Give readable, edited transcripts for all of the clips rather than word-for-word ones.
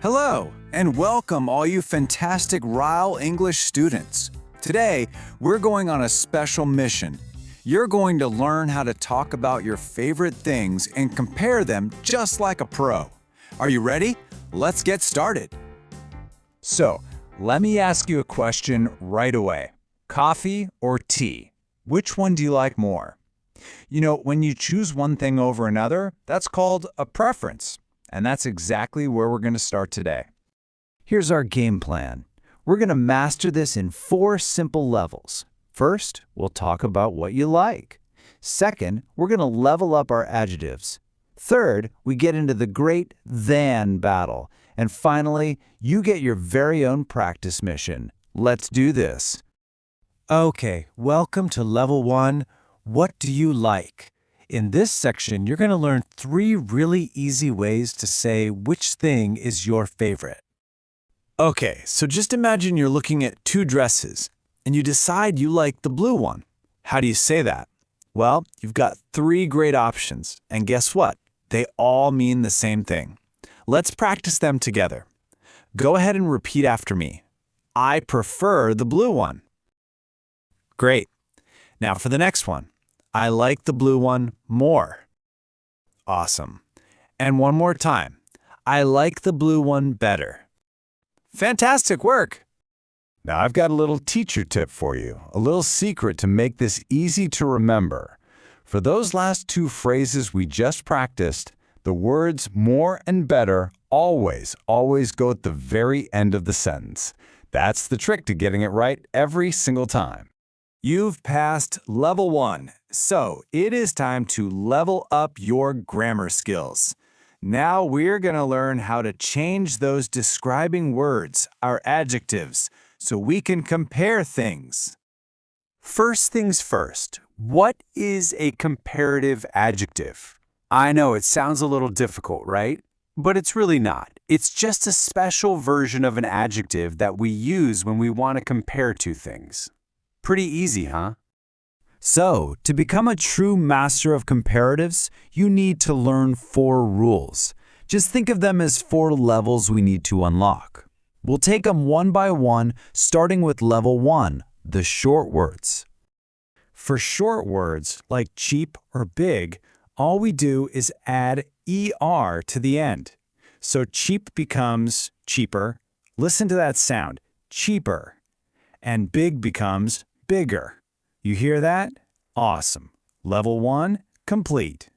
Hello, and welcome all you fantastic Rhill English students. Today, we're going on a special mission. You're going to learn how to talk about your favorite things and compare them just like a pro. Are you ready? Let's get started. So, let me ask you a question right away. Coffee or tea? Which one do you like more? You know, when you choose one thing over another, that's called a preference. And that's exactly where we're going to start today. Here's our game plan. We're going to master this in 4 simple levels. First, we'll talk about what you like. Second, we're going to level up our adjectives. Third, we get into the great than battle. And finally, you get your very own practice mission. Let's do this. Okay, welcome to Level 1. What do you like? In this section, you're going to learn 3 really easy ways to say which thing is your favorite. Okay, so just imagine you're looking at 2 dresses, and you decide you like the blue one. How do you say that? Well, you've got 3 great options, and guess what? They all mean the same thing. Let's practice them together. Go ahead and repeat after me. I prefer the blue one. Great. Now for the next one. I like the blue one more. Awesome. And one more time. I like the blue one better. Fantastic work! Now I've got a little teacher tip for you, a little secret to make this easy to remember. For those last 2 phrases we just practiced, the words more and better always go at the very end of the sentence. That's the trick to getting it right every single time. You've passed Level 1, so it is time to level up your grammar skills. Now we're going to learn how to change those describing words, our adjectives, so we can compare things. First things first, what is a comparative adjective? I know it sounds a little difficult, right? But it's really not. It's just a special version of an adjective that we use when we want to compare 2 things. Pretty easy, huh? So, to become a true master of comparatives, you need to learn 4 rules. Just think of them as 4 levels we need to unlock. We'll take them one by one, starting with level 1, the short words. For short words, like cheap or big, all we do is add ER to the end. So cheap becomes cheaper. Listen to that sound, cheaper. And big becomes bigger. You hear that? Awesome. Level 1, complete.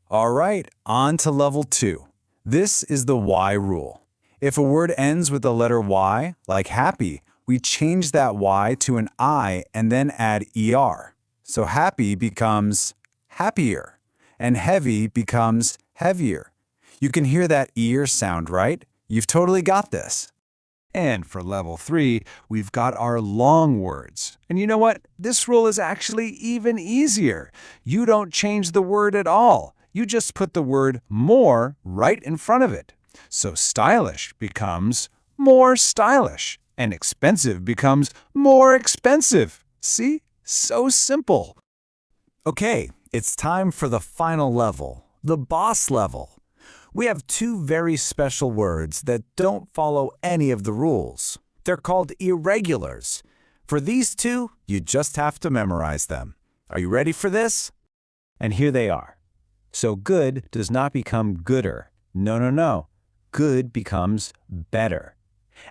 All right, on to level 2. This is the Y rule. If a word ends with the letter Y, like happy, we change that Y to an I and then add ER. So happy becomes happier, and heavy becomes heavier. You can hear that ear sound, right? You've totally got this. And for level 3, we've got our long words. And you know what? This rule is actually even easier. You don't change the word at all. You just put the word more right in front of it. So stylish becomes more stylish, and expensive becomes more expensive. See? So simple. Okay, it's time for the final level, the boss level. We have 2 very special words that don't follow any of the rules. They're called irregulars. For these 2, you just have to memorize them. Are you ready for this? And here they are. So good does not become gooder. No. Good becomes better.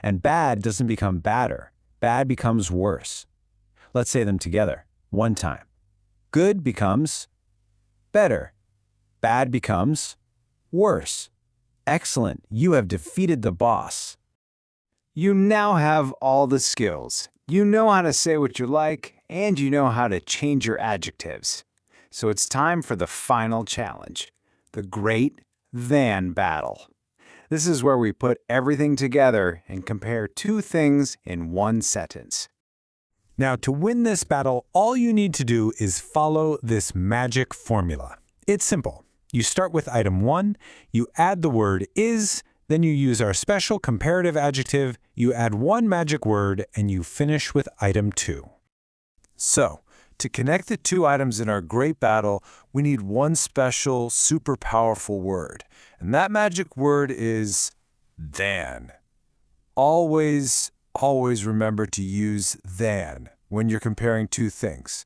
And bad doesn't become badder. Bad becomes worse. Let's say them together. One time. Good becomes better. Bad becomes worse. Excellent. You have defeated the boss. You now have all the skills. You know how to say what you like, and you know how to change your adjectives. So it's time for the final challenge, the great than battle. This is where we put everything together and compare 2 things in one sentence. Now, to win this battle, all you need to do is follow this magic formula. It's simple. You start with item 1, you add the word is, then you use our special comparative adjective, you add 1 magic word, and you finish with item 2. So, to connect the 2 items in our great battle, we need 1 special, super powerful word. And that magic word is than. Always remember to use than when you're comparing two things.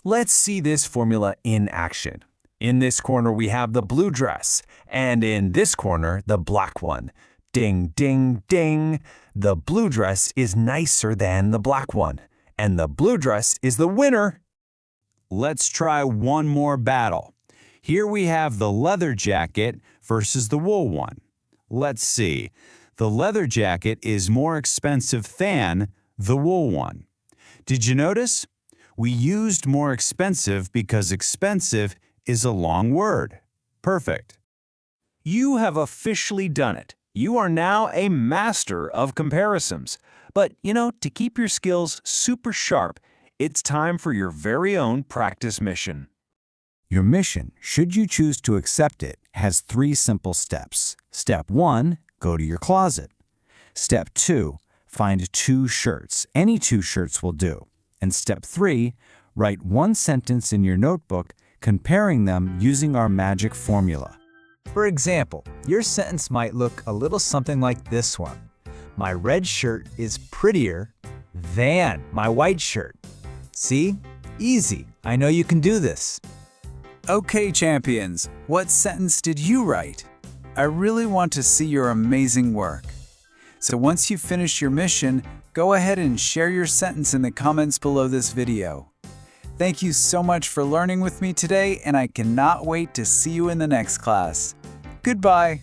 Let's see this formula in action. In this corner, we have the blue dress, and in this corner, the black one. Ding, ding, ding. The blue dress is nicer than the black one, and the blue dress is the winner. Let's try one more battle. Here we have the leather jacket versus the wool one. Let's see. The leather jacket is more expensive than the wool one. Did you notice? We used more expensive because expensive is a long word. Perfect. You have officially done it. You are now a master of comparisons. But, to keep your skills super sharp, it's time for your very own practice mission. Your mission, should you choose to accept it, has 3 simple steps. Step 1, go to your closet. Step 2, find 2 shirts. Any 2 shirts will do. And step 3, write 1 sentence in your notebook comparing them using our magic formula. For example, your sentence might look a little something like this one. My red shirt is prettier than my white shirt. See? Easy. I know you can do this. Okay, champions, what sentence did you write? I really want to see your amazing work. So once you finish your mission, go ahead and share your sentence in the comments below this video. Thank you so much for learning with me today, and I cannot wait to see you in the next class. Goodbye.